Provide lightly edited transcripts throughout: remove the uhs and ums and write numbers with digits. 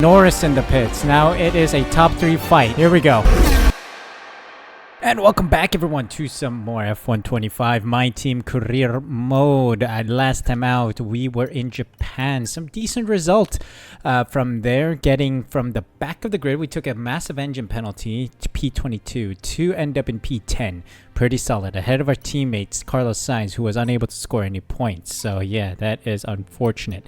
Norris in the pits. Now it is a top 3 fight. Here we go. And welcome back everyone to some more F125 My Team career mode. Last time out we were in Japan. Some decent result from there. Getting from the back of the grid, we took a massive engine penalty to P22 to end up in P10. Pretty solid, ahead of our teammates Carlos Sainz, who was unable to score any points. So yeah, that is unfortunate.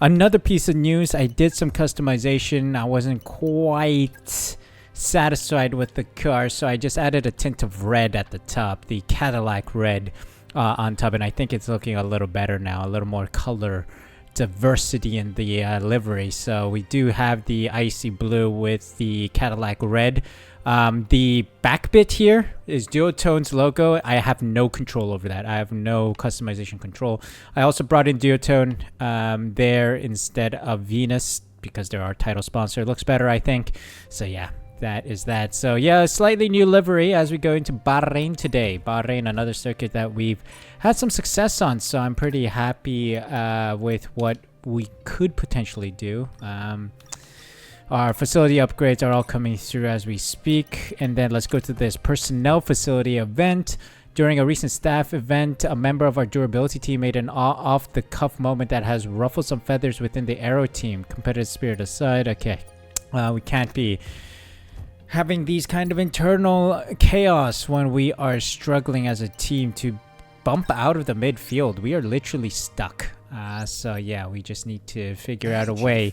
Another piece of news, I did some customization. I wasn't quite satisfied with the car, so I just added a tint of red at the top, the Cadillac red on top, and I think it's looking a little better now, a little more color diversity in the livery. So we do have the icy blue with the Cadillac red. The back bit here is Duotone's logo. I have no control over that. I have no customization control. I also brought in Duotone there instead of Venus because they're our title sponsor. It looks better, I think. So yeah, that is that. So yeah, a slightly new livery as we go into Bahrain today. Bahrain, another circuit that we've had some success on, so I'm pretty happy with what we could potentially do. Our facility upgrades are all coming through as we speak. And then let's go to this personnel facility event. During a recent staff event, a member of our durability team made an off-the-cuff moment that has ruffled some feathers within the aero team. Competitive spirit aside, okay, we can't be having these kind of internal chaos when we are struggling as a team to bump out of the midfield. We are literally stuck. So yeah, we just need to figure out a way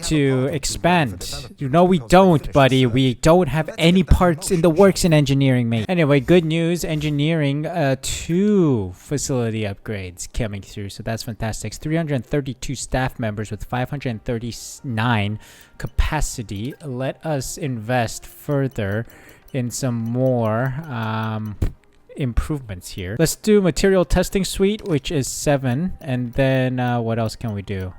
to expand. No, we don't, buddy. We don't have any parts in the works in engineering, mate. Anyway, good news. Engineering, 2 facility upgrades coming through. So that's fantastic. 332 staff members with 539 capacity. Let us invest further in some more improvements here. Let's do material testing suite, which is 7, and then what else can we do?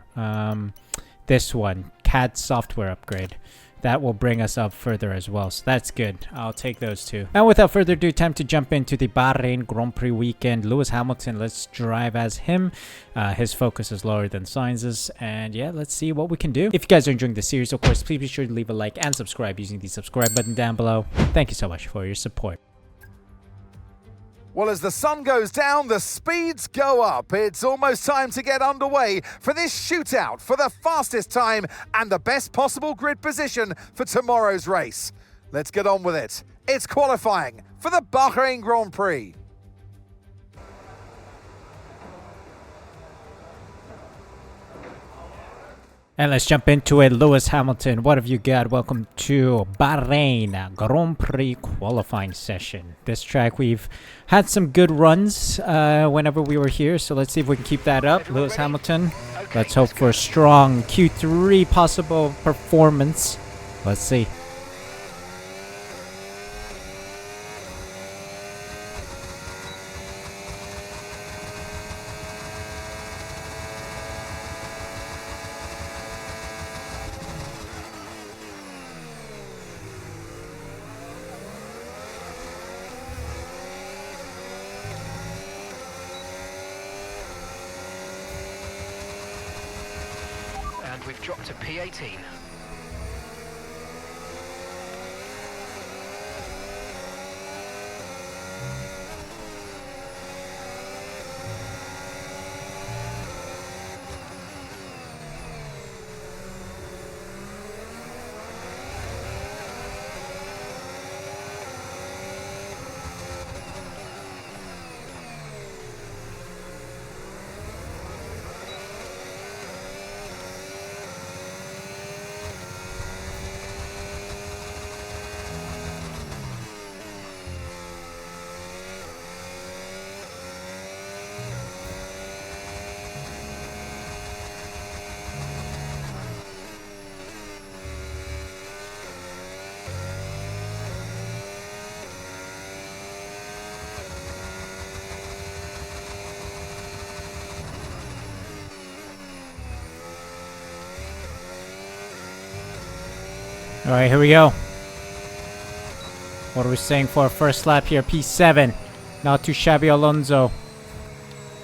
This one, CAD software upgrade. That will bring us up further as well, so that's good. I'll take those 2. And without further ado, time to jump into the Bahrain Grand Prix weekend. Lewis Hamilton, let's drive as him. His focus is lower than Sainz's, and yeah, let's see what we can do. If you guys are enjoying the series, of course, please be sure to leave a like and subscribe using the subscribe button down below. Thank you so much for your support. Well, as the sun goes down, the speeds go up. It's almost time to get underway for this shootout for the fastest time and the best possible grid position for tomorrow's race. Let's get on with it. It's qualifying for the Bahrain Grand Prix. And let's jump into it. Lewis Hamilton, what have you got? Welcome to Bahrain Grand Prix qualifying session. This track, we've had some good runs whenever we were here, so let's see if we can keep that up. Lewis Hamilton, let's hope for a strong Q3 possible performance. Let's see. And we've dropped to P18. All right, here we go. What are we saying for our first lap here? P7. Not too shabby. Alonso.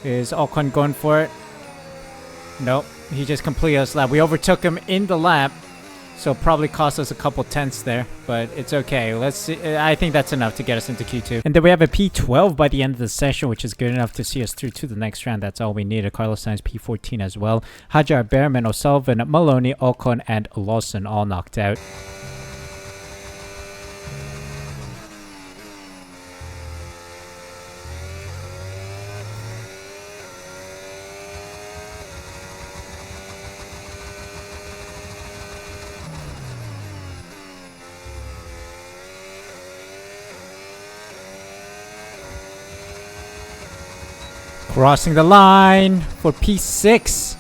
Is Ocon going for it? Nope. He just completed his lap. We overtook him in the lap. So probably cost us a couple tenths there, but it's okay. Let's see. I think that's enough to get us into Q2. And then we have a P12 by the end of the session, which is good enough to see us through to the next round. That's all we needed. Carlos Sainz P14 as well. Hajar, Behrman, O'Sullivan, Maloney, Ocon, and Lawson all knocked out. Crossing the line for P6.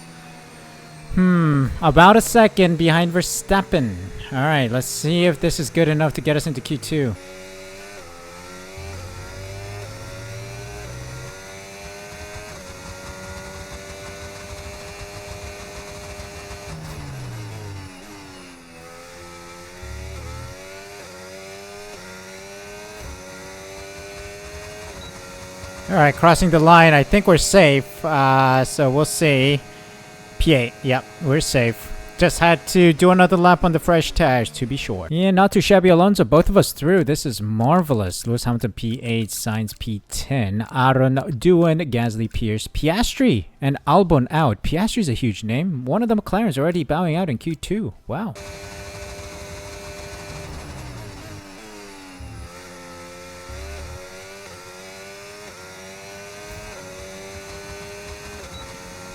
About a second behind Verstappen. Alright, let's see if this is good enough to get us into Q2. Alright, crossing the line. I think we're safe. So we'll see. P8. Yep, we're safe. Just had to do another lap on the fresh tires to be sure. Yeah, not too shabby, Alonso. Both of us through. This is marvelous. Lewis Hamilton P8, Sainz P10, Aaron Doohan, Gasly, Pierce, Piastri, and Albon out. Piastri's a huge name. One of the McLarens already bowing out in Q2. Wow.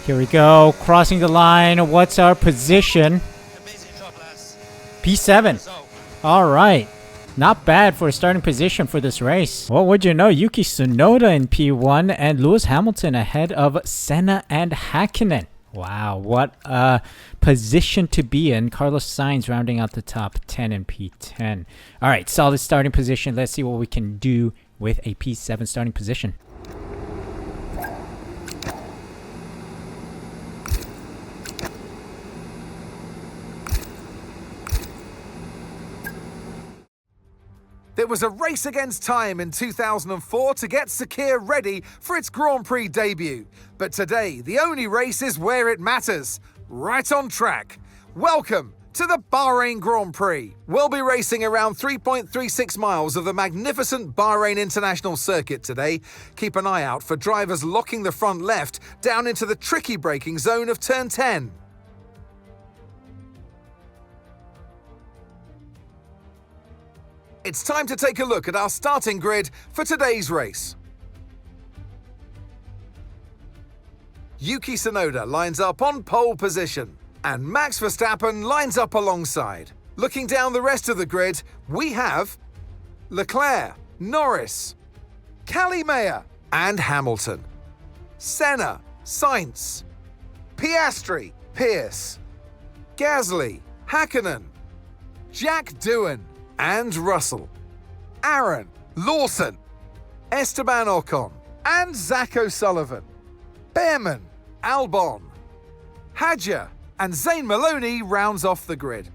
Here we go, crossing the line. What's our position? P7. All right. Not bad for a starting position for this race. What would you know? Yuki Tsunoda in P1 and Lewis Hamilton ahead of Senna and Häkkinen. Wow, what a position to be in. Carlos Sainz rounding out the top 10 in P10. All right, solid starting position. Let's see what we can do with a P7 starting position. There was a race against time in 2004 to get Sakir ready for its Grand Prix debut. But today, the only race is where it matters, right on track. Welcome to the Bahrain Grand Prix. We'll be racing around 3.36 miles of the magnificent Bahrain International Circuit today. Keep an eye out for drivers locking the front left down into the tricky braking zone of turn 10. It's time to take a look at our starting grid for today's race. Yuki Tsunoda lines up on pole position, and Max Verstappen lines up alongside. Looking down the rest of the grid, we have Leclerc, Norris, Mayer, and Hamilton. Senna, Sainz, Piastri, Pierce, Gasly, Häkkinen, Jack Doohan, and Russell, Aaron, Lawson, Esteban Ocon, and Zach O'Sullivan, Behrman, Albon, Hajar, and Zane Maloney rounds off the grid.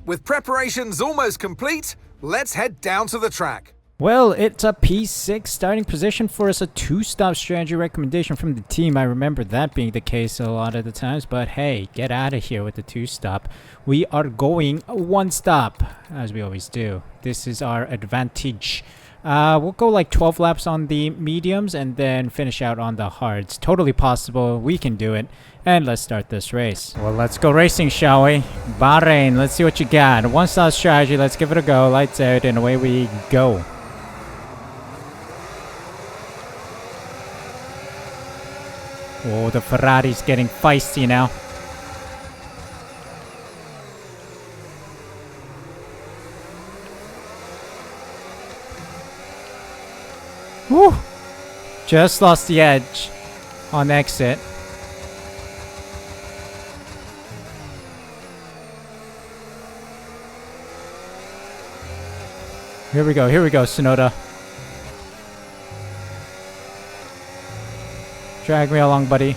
With preparations almost complete, let's head down to the track. Well, it's a P6 starting position for us, a two-stop strategy recommendation from the team. I remember that being the case a lot of the times, but hey, get out of here with the two-stop. We are going one stop, as we always do. This is our advantage. We'll go like 12 laps on the mediums and then finish out on the hards. Totally possible. We can do it. And let's start this race. Well, let's go racing, shall we? Bahrain, let's see what you got. One-stop strategy. Let's give it a go. Lights out and away we go. Oh, the Ferrari's getting feisty now. Woo! Just lost the edge on exit. Here we go, Tsunoda. Drag me along, buddy.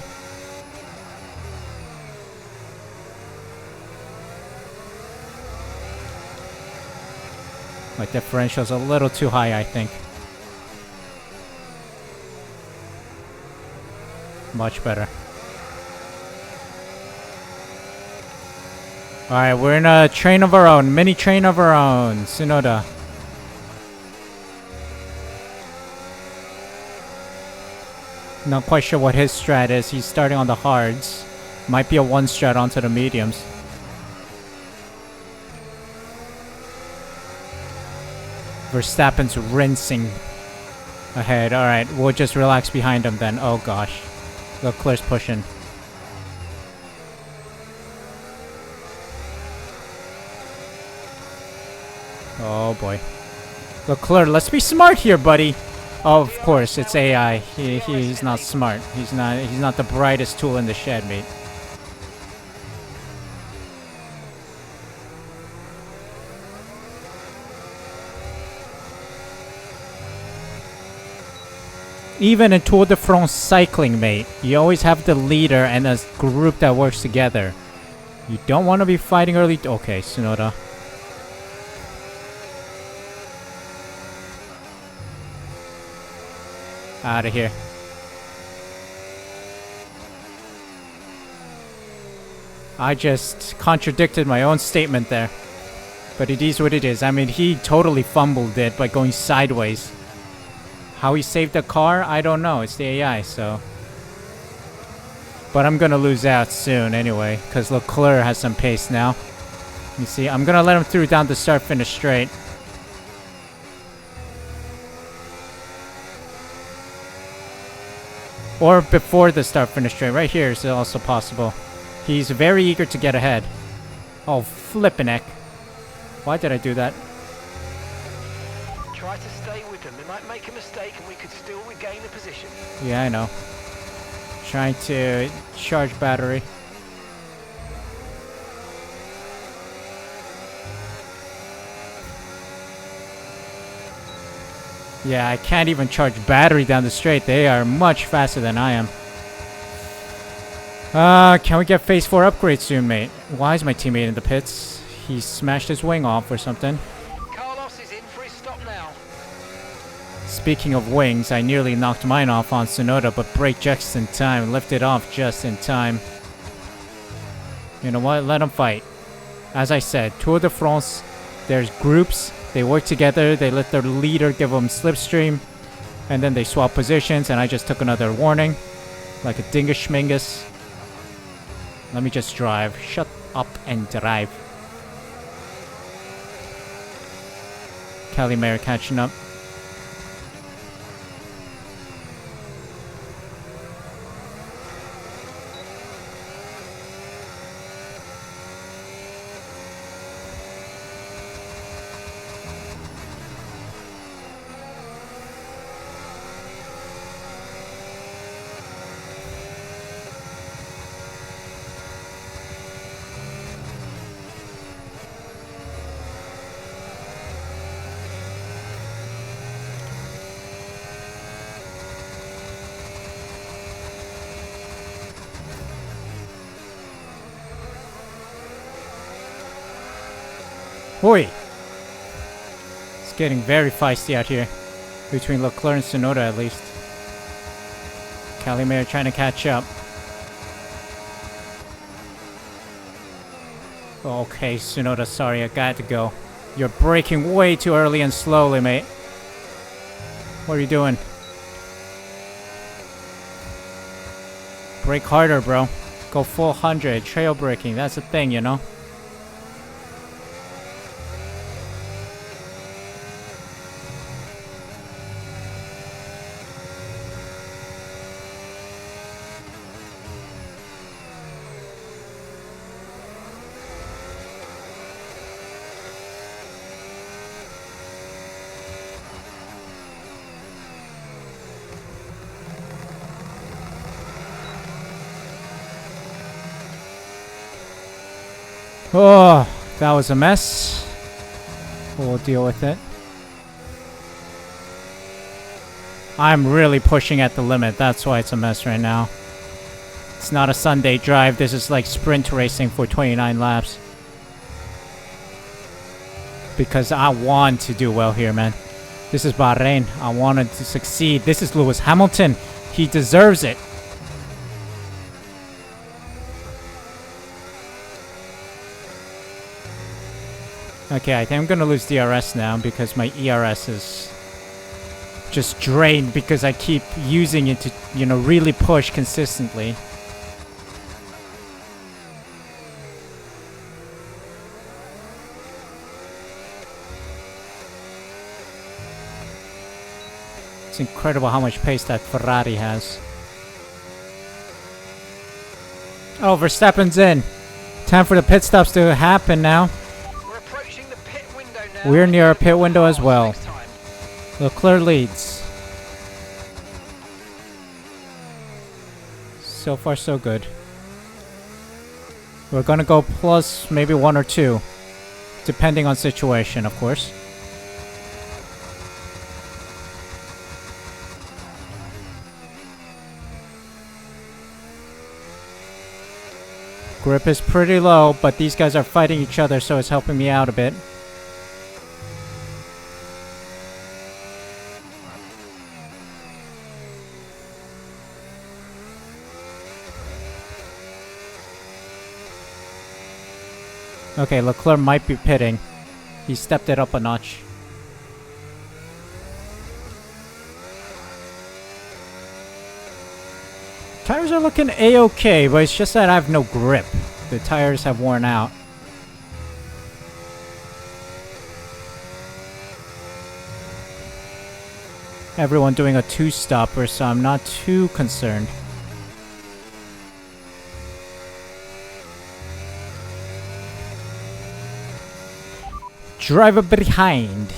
My differential's a little too high, I think. Much better. Alright, we're in a train of our own. Mini train of our own. Tsunoda. Not quite sure what his strat is. He's starting on the hards. Might be a one strat onto the mediums. Verstappen's rinsing ahead. Alright, we'll just relax behind him then. Oh gosh. Leclerc's pushing. Oh boy. Leclerc, let's be smart here, buddy. Oh, of course, it's AI. He's not smart. He's not the brightest tool in the shed, mate. Even in Tour de France cycling, mate, you always have the leader and a group that works together. You don't want to be fighting early. Okay, Tsunoda. Out of here. I just contradicted my own statement there. But it is what it is. I mean, he totally fumbled it by going sideways. How he saved the car, I don't know. It's the AI, so... But I'm gonna lose out soon anyway, because Leclerc has some pace now. You see, I'm gonna let him through down the start-finish straight. Or before the start-finish straight. Right here is also possible. He's very eager to get ahead. Oh, flippin' heck. Why did I do that? Try to stay with them. They might make a mistake and we could still regain the position. Yeah, I know. Trying to charge battery. Yeah, I can't even charge battery down the straight. They are much faster than I am. Can we get phase 4 upgrade soon, mate? Why is my teammate in the pits? He smashed his wing off or something. Carlos is in for his stop now. Speaking of wings, I nearly knocked mine off on Tsunoda, but braked just in time. Lifted off just in time. You know what? Let them fight. As I said, Tour de France, there's groups. They work together, they let their leader give them slipstream, and then they swap positions, and I just took another warning. Like a dingus schmingus. Let me just drive. Shut up and drive. Calimere catching up. Oi! It's getting very feisty out here. Between Leclerc and Tsunoda, at least. Calimere trying to catch up. Okay, Tsunoda, sorry, I got to go. You're braking way too early and slowly, mate. What are you doing? Brake harder, bro. Go full 100. Trail braking, that's the thing, you know? Oh, that was a mess. We'll deal with it. I'm really pushing at the limit. That's why it's a mess right now. It's not a Sunday drive. This is like sprint racing for 29 laps. Because I want to do well here, man. This is Bahrain. I wanted to succeed. This is Lewis Hamilton. He deserves it. Okay, I think I'm gonna lose DRS now because my ERS is just drained because I keep using it to, you know, really push consistently. It's incredible how much pace that Ferrari has. Oh, Verstappen's in. Time for the pit stops to happen now. We're approaching the pit window now. We're near our pit window as well. Leclerc leads. So far, so good. We're gonna go plus maybe 1 or 2, depending on situation, of course. Grip is pretty low, but these guys are fighting each other, so it's helping me out a bit. Okay, Leclerc might be pitting. He stepped it up a notch. Tires are looking a-okay, but it's just that I have no grip. The tires have worn out. Everyone doing a 2-stopper, so I'm not too concerned. Driver behind.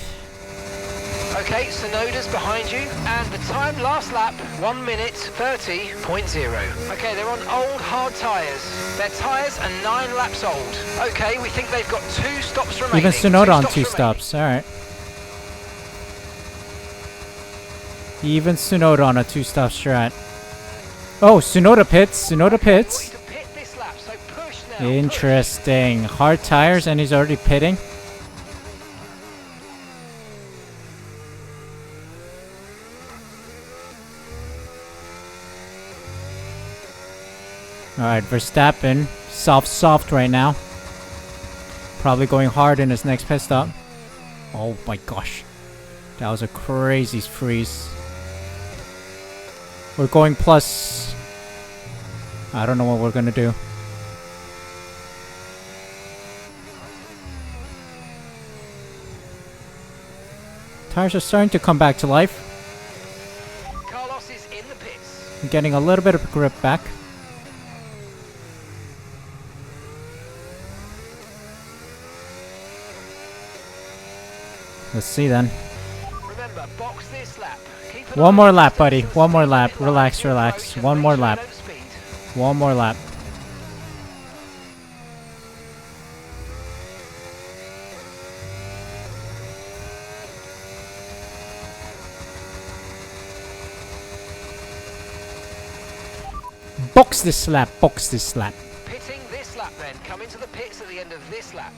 Okay, Sonoda's behind you, and the time last lap, 1 minute 30.0. Okay, they're on old hard tyres. Their tyres are 9 laps old. Okay, we think they've got 2 stops remaining. Even Tsunoda on 2 stops, alright. Even Tsunoda on a 2-stop strat. Oh, Tsunoda pits, Tsunoda pits. Pit this lap, so push now. Interesting. Hard tires and he's already pitting. Alright, Verstappen, soft right now. Probably going hard in his next pit stop. Oh my gosh. That was a crazy freeze. We're going plus... I don't know what we're gonna do. Tires are starting to come back to life. Carlos is in the pits. I'm getting a little bit of grip back. Let's see then. Remember, box this lap. Keep One more lap, buddy. One more lap. Relax, relax. One more lap. One more lap. Box this lap. Box this lap. Pitting this lap then. Come into the pits at the end of this lap.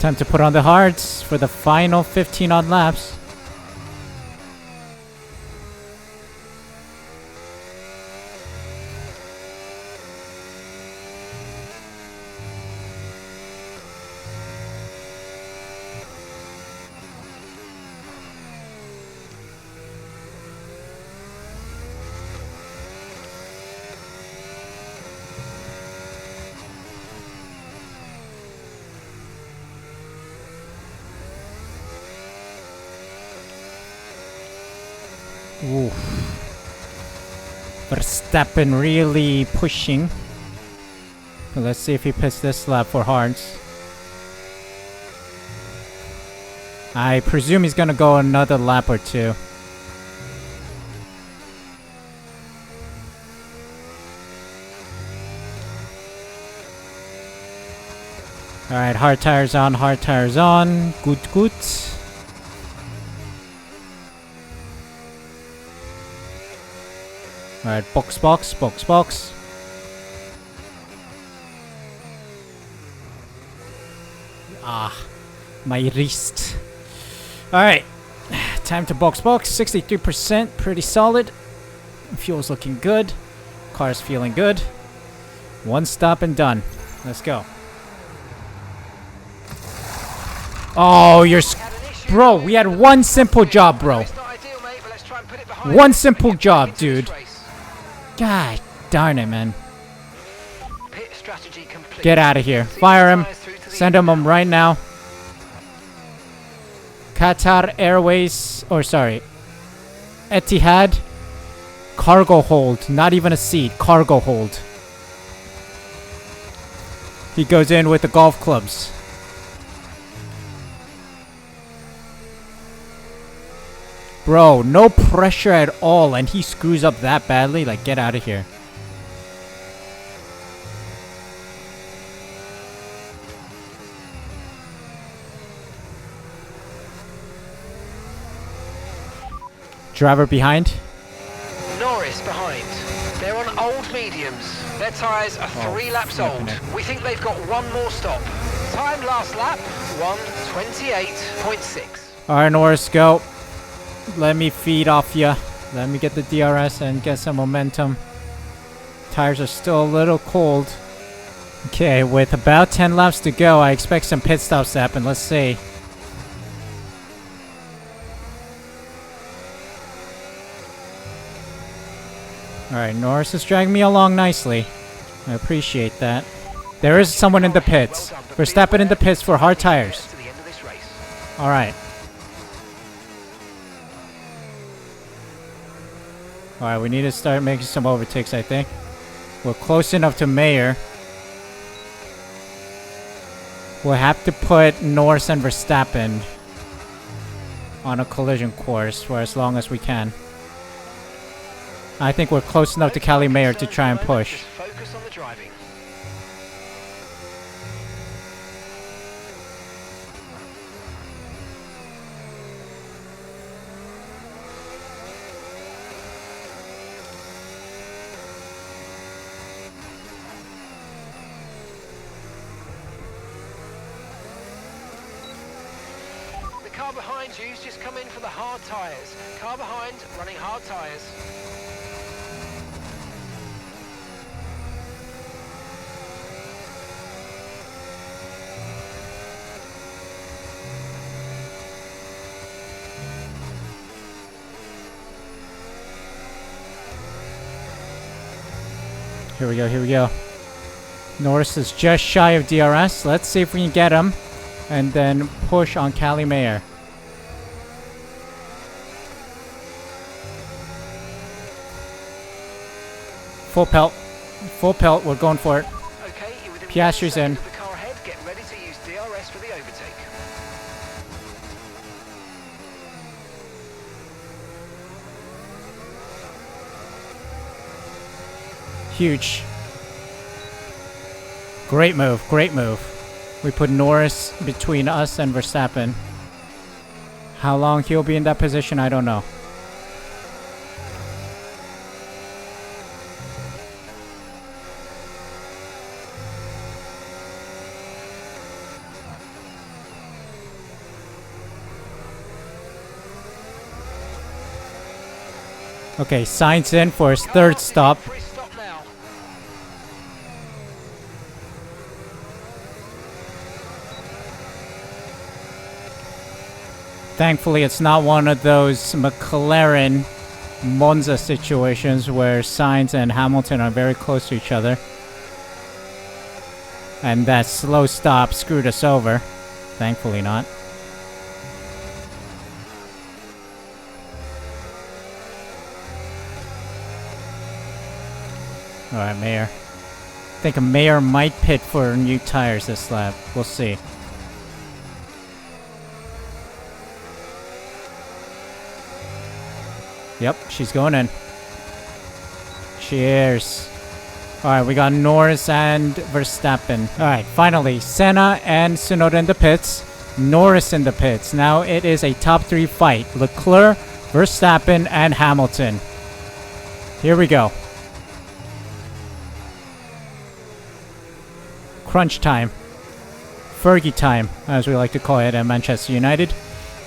Time to put on the hards for the final 15 odd laps. Oof. Verstappen really pushing. Let's see if he pits this lap for hards. I presume he's gonna go another lap or 2. Alright, hard tires on, hard tires on. Good, good. Alright, box, box, box, box. Ah, my wrist. Alright, time to box, box. 63%, pretty solid. Fuel's looking good. Car's feeling good. One stop and done. Let's go. Oh, you're... Bro, we had one simple job, bro. One simple job, dude. God darn it, man. Get out of here. Fire him. Send him right now. Qatar Airways, or sorry, Etihad. Cargo hold. Not even a seat. Cargo hold. He goes in with the golf clubs. Bro, no pressure at all, and he screws up that badly. Like, get out of here. Driver behind. Norris behind. They're on old mediums. Their tyres are 3 laps old. We think they've got one more stop. Time last lap, 1:28.6. Alright, Norris, go. Let me feed off ya. Let me get the DRS and get some momentum. Tires are still a little cold. Okay, with about 10 laps to go, I expect some pit stops to happen. Let's see. Alright, Norris is dragging me along nicely. I appreciate that. There is someone in the pits. Verstappen in the pits for hard tires. Alright. Alright, we need to start making some overtakes, I think. We're close enough to Mayer. We'll have to put Norris and Verstappen on a collision course for as long as we can. I think we're close enough to Cali Mayer to try and push. Focus on the driving. The car behind you's just come in for the hard tyres. Car behind running hard tyres. Here we go, here we go. Norris is just shy of DRS. Let's see if we can get him. And then push on Cali Mayer. Full pelt. Full pelt, we're going for it. Okay, you're within Piastri's in. the car ahead. Get ready to use DRS for the overtake. Huge. Great move, great move. We put Norris between us and Verstappen. How long he'll be in that position, I don't know. Okay, Sainz in for his third stop. Thankfully, it's not one of those McLaren Monza situations where Sainz and Hamilton are very close to each other. And that slow stop screwed us over. Thankfully not. Alright, Mayer. I think a Mayer might pit for new tires this lap. We'll see. Yep, she's going in. Cheers. Alright, we got Norris and Verstappen. Alright, finally, Senna and Tsunoda in the pits. Norris in the pits. Now it is a top 3 fight. Leclerc, Verstappen, and Hamilton. Here we go. Crunch time. Fergie time, as we like to call it at Manchester United.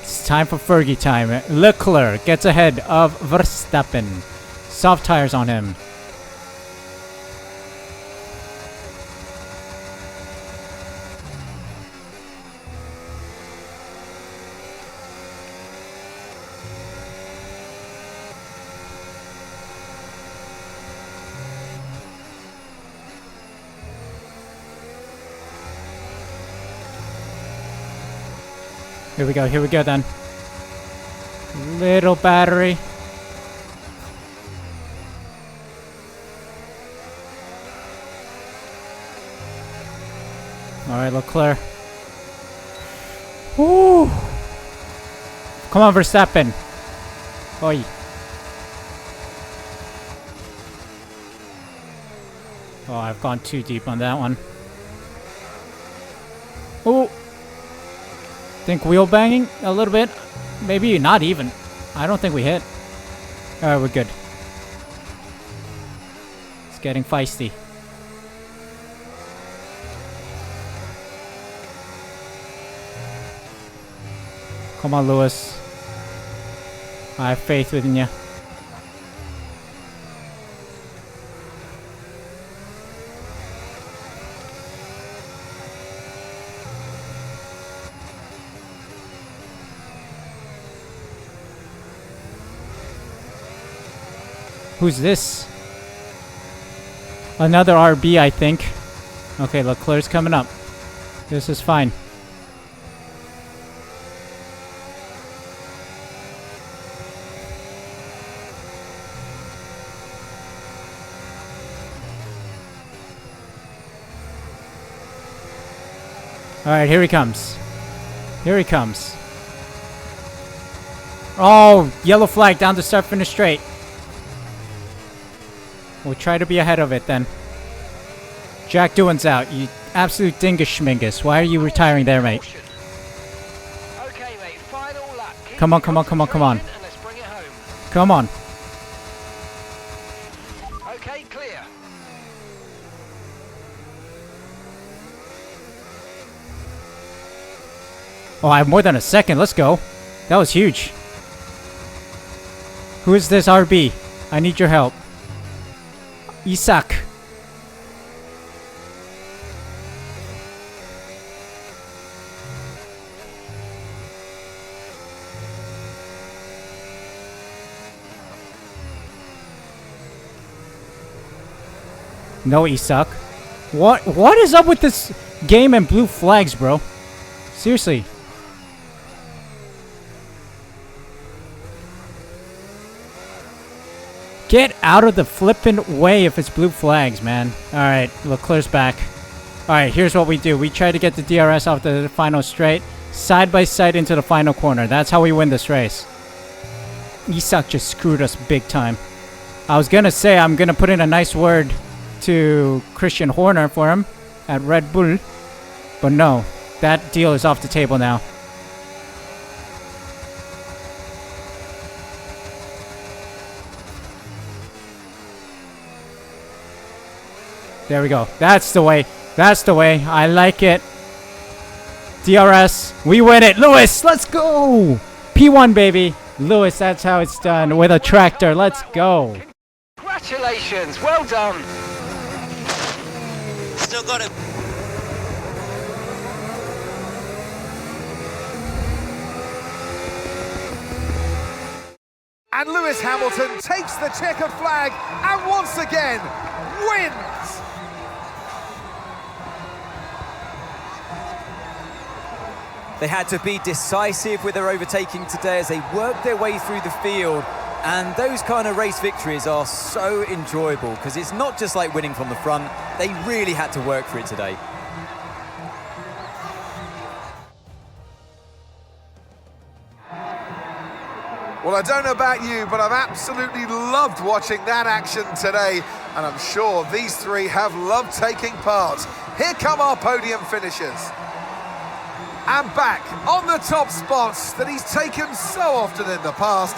It's time for Fergie time. Leclerc gets ahead of Verstappen. Soft tires on him. Here we go then. Little battery. Alright, Leclerc. Woo! Come on, Verstappen. Oi. Oh, I've gone too deep on that one. Oh! Think wheel banging a little bit. Maybe not even. I don't think we hit. Alright, we're good. It's getting feisty. Come on, Lewis. I have faith within you. Who's this? Another RB, I think. Okay, Leclerc's coming up. This is fine. Alright, here he comes. Here he comes. Oh, yellow flag down the start finish straight. We'll try to be ahead of it then. Jack Doohan's out. You absolute dingus schmingus. Why are you retiring there, mate? Okay, mate, final lap. Come on, come on, come on, come on. And let's bring it home. Come on. Okay, clear. Oh, I have more than a second. Let's go. That was huge. Who is this RB? I need your help. Isak. No Isak. What is up with this game and blue flags, bro? Seriously. Get out of the flippin' way if it's blue flags, man. Alright, Leclerc's back. Alright, here's what we do. We try to get the DRS off the final straight, side by side into the final corner. That's how we win this race. Isak just screwed us big time. I was gonna say I'm gonna put in a nice word to Christian Horner for him at Red Bull, but no. That deal is off the table now. There we go. That's the way. That's the way. I like it. DRS. We win it. Lewis, let's go. P1, baby. Lewis, that's how it's done. With a tractor. Let's go. Congratulations. Well done. Still got it. And Lewis Hamilton takes the checkered flag and once again wins. They had to be decisive with their overtaking today as they worked their way through the field. And those kind of race victories are so enjoyable because it's not just like winning from the front. They really had to work for it today. Well, I don't know about you, but I've absolutely loved watching that action today. And I'm sure these three have loved taking part. Here come our podium finishers. And back on the top spots that he's taken so often in the past.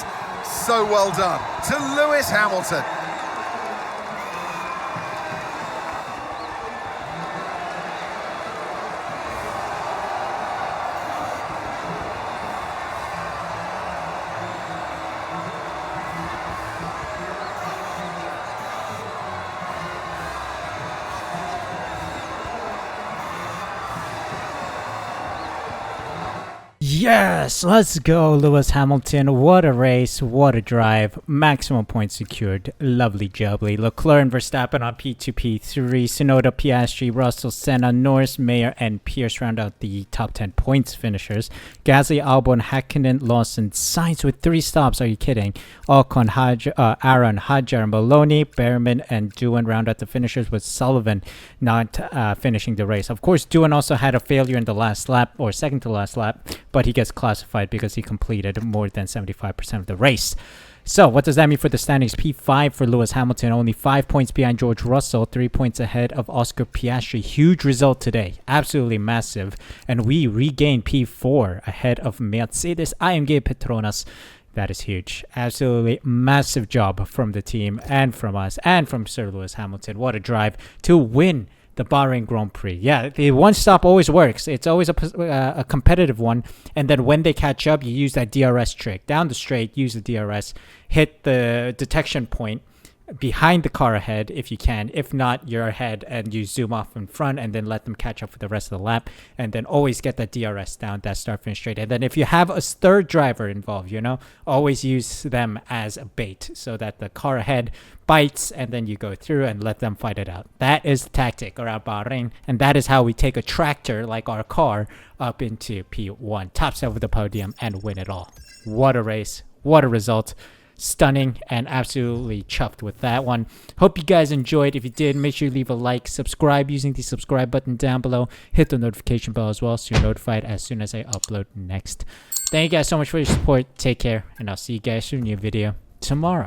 So well done to Lewis Hamilton. Yes, let's go, Lewis Hamilton. What a race, what a drive. Maximum points secured. Lovely jubbly. Leclerc and Verstappen on P2, P3. Tsunoda, Piastri, Russell, Senna, Norris, Mayer, and Pierce round out the top 10 points finishers. Gasly, Albon, Hakkinen, Lawson, Sainz with 3 stops. Are you kidding? Ocon, Aaron, Hajar, Maloney, Behrman, and Doohan round out the finishers, with Sullivan not finishing the race. Of course, Doohan also had a failure in the last lap, or second to last lap, but he gets classified because he completed more than 75% of the race. So what does that mean for the standings? P5 for Lewis Hamilton, only 5 points behind George Russell, 3 points ahead of Oscar Piastri. Huge result today, absolutely massive. And we regain P4 ahead of Mercedes AMG Petronas. That is huge. Absolutely massive job from the team and from us and from Sir Lewis Hamilton. What a drive to win the Bahrain Grand Prix. Yeah, the one stop always works. It's always a competitive one. And then when they catch up, you use that DRS trick. Down the straight, use the DRS, hit the detection point behind the car ahead if you can. If not, you're ahead and you zoom off in front and then let them catch up for the rest of the lap. And then always get that DRS down, that start finish straight. And then if you have a third driver involved, always use them as a bait so that the car ahead bites and then you go through and let them fight it out. That is the tactic around Bahrain, and that is how we take a tractor like our car up into P1, tops over the podium, and win it all. What a race, what a result. Stunning, and absolutely chuffed with that one. Hope you guys enjoyed. If you did, make sure you leave a like, subscribe using the subscribe button down below, hit the notification bell as well so you're notified as soon as I upload next. Thank you guys so much for your support. Take care, and I'll see you guys in a new video tomorrow.